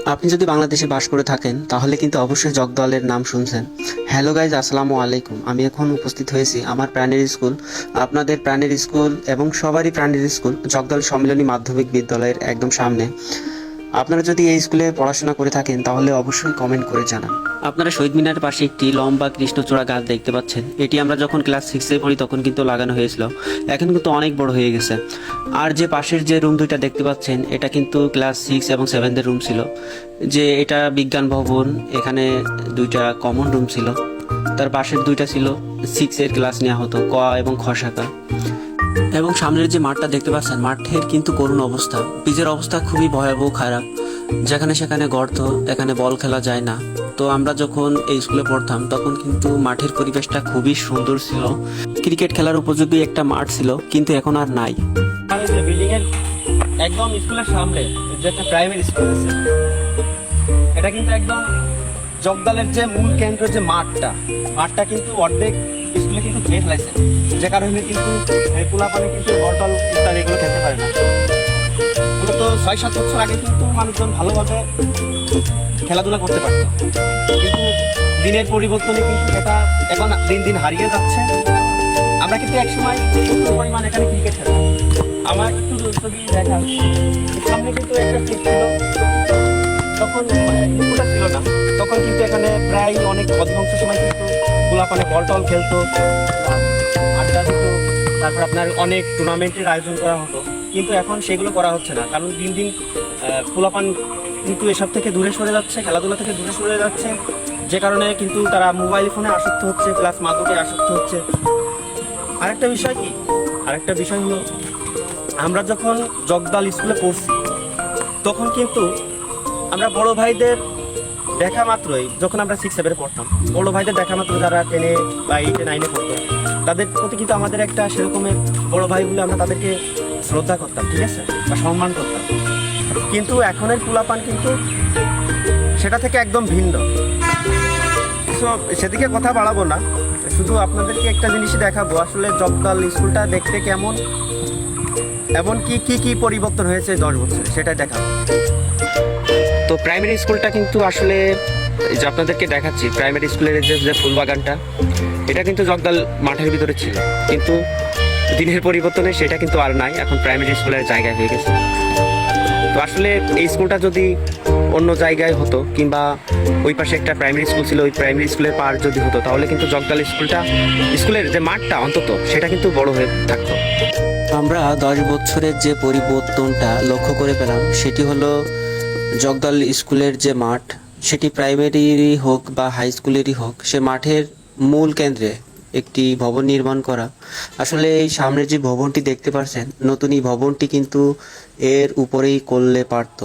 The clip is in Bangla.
আপনি যদি বাংলাদেশে বাস করে থাকেন তাহলে কিন্তু অবশ্যই জগদলের নাম শুনছেন। হ্যালো গাইজ, আসসালামু আলাইকুম। আমি এখন উপস্থিত হয়েছি আমার প্রাণের স্কুল, আপনাদের প্রাণের স্কুল এবং সবারই প্রাণের স্কুল জগদল সম্মিলনী মাধ্যমিক বিদ্যালয়ের একদম সামনে। আপনারা যদি এই স্কুলে পড়াশোনা করে থাকেন তাহলে অবশ্যই কমেন্ট করে জানান। আপনারা শহীদ মিনারের পাশে একটি লম্বা কৃষ্ণচূড়া গাছ দেখতে পাচ্ছেন। এটি আমরা যখন ক্লাস 6-এ পড়ি তখন কিন্তু লাগানো হয়েছিল, এখন কিন্তু অনেক বড় হয়ে গেছে। আর যে পাশের যে রুম দুইটা দেখতে পাচ্ছেন এটা কিন্তু ক্লাস 6 এবং 7-এর রুম ছিল। যে এটা বিজ্ঞান ভবন, এখানে দুইটা কমন রুম ছিল। তার পাশের দুইটা ছিল 6-এর ক্লাস নেওয়া হতো, ক এবং খ শাখা। এবং সামনের যে মাঠটা দেখতে পাচ্ছেন, মাঠের কিন্তু করুণ অবস্থা, পিচের অবস্থা খুবই ভয়াবহ খারাপ, যেখানে সেখানে গর্ত, এখানে বল খেলা যায় না। তো আমরা যখন এই স্কুলে পড়তাম তখন কিন্তু মাঠের পরিবেশটা খুবই সুন্দর ছিল, ক্রিকেট খেলার উপযোগী একটা মাঠ ছিল, কিন্তু এখন আর নাই। বিল্ডিং এর একদম স্কুলের সামনে যে একটা প্রাইমারি স্কুল আছে, এটা কিন্তু একদম জগদলের যে মূল কেন্দ্র যে মাঠটা কিন্তু অর্ধেক স্কুলে কিন্তু খেয়ে ফেলাইছে, যে কারণে কিন্তু পোলাপানে কিন্তু বটল ইত্যাদি এগুলো খেতে পারে না। মূলত 6-7 বছর আগে কিন্তু মানুষজন ভালোভাবে খেলাধুলা করতে পারত, কিন্তু দিনের পরিবর্তনে কিন্তু এটা এখন দিন দিন হারিয়ে যাচ্ছে। আমরা কিন্তু একসময় প্রচুর পরিমাণ এখানে ক্রিকেট খেলতাম। আমার একটু ছবি দেখা সামনে কিন্তু একটা পিচ ছিল, তখন পুকুরটা ছিল না, তখন কিন্তু এখানে প্রায় অনেক অধিকাংশ সময় কিন্তু পোলাপানে বল টল খেলতো, আড্ডা দিত, তারপর আপনার অনেক টুর্নামেন্টের আয়োজন করা হতো। কিন্তু এখন সেগুলো করা হচ্ছে না, কারণ দিন দিন পোলাপান কিন্তু এসব থেকে দূরে সরে যাচ্ছে, খেলাধুলা থেকে দূরে সরে যাচ্ছে, যে কারণে কিন্তু তারা মোবাইল ফোনে আসক্ত হচ্ছে, প্লাস মাদকে আসক্ত হচ্ছে। আরেকটা বিষয় হলো, আমরা যখন জগদল স্কুলে পড়ছি তখন কিন্তু আমরা বড় ভাইদের দেখা মাত্রই, যখন আমরা 6-7 পড়তাম, বড় ভাইদের দেখা মাত্র যারা 10-এ বা 8-এ 9-এ পড়তো, তাদের প্রতি কিন্তু আমাদের একটা সেরকমের বড় ভাই বলে আমরা তাদেরকে শ্রদ্ধা করতাম, ঠিক আছে, বা সম্মান করতাম। কিন্তু এখনের পোলাপান কিন্তু সেটা থেকে একদম ভিন্ন। সো সেদিকে কথা বাড়াবো না, শুধু আপনাদেরকে একটা জিনিসই দেখাবো আসলে জগদল স্কুলটা দেখতে কেমন, এমন কি পরিবর্তন হয়েছে 10 বছরে, সেটাই দেখাবো। তো প্রাইমারি স্কুলটা কিন্তু আসলে যে আপনাদেরকে দেখাচ্ছি, প্রাইমারি স্কুলের যে ফুলবাগানটা, এটা কিন্তু জগদল মাঠের ভিতরে ছিল, কিন্তু দিনের পরিবর্তনে সেটা কিন্তু আর নাই, এখন প্রাইমারি স্কুলের জায়গায় হয়ে গেছে। তো আসলে এই স্কুলটা যদি অন্য জায়গায় হতো, কিংবা ওই পাশে একটা প্রাইমারি স্কুল ছিল, ওই প্রাইমারি স্কুলের পার যদি হতো, তাহলে কিন্তু জগদল স্কুলের যে মাঠটা অন্তত সেটা কিন্তু বড় হয়ে থাকতো। আমরা 10 বছরের যে পরিবর্তনটা লক্ষ্য করে পেলাম সেটি হলো, জগদল স্কুলের যে মাঠ, সেটি প্রাইমারিরই হোক বা হাই স্কুলেরই হোক, সে মাঠের মূল কেন্দ্রে একটি ভবন নির্মাণ করা। আসলে এই সামনে যে ভবনটি দেখতে পাচ্ছেন নতুন, এই ভবনটি কিন্তু এর উপরেই করলে পারত।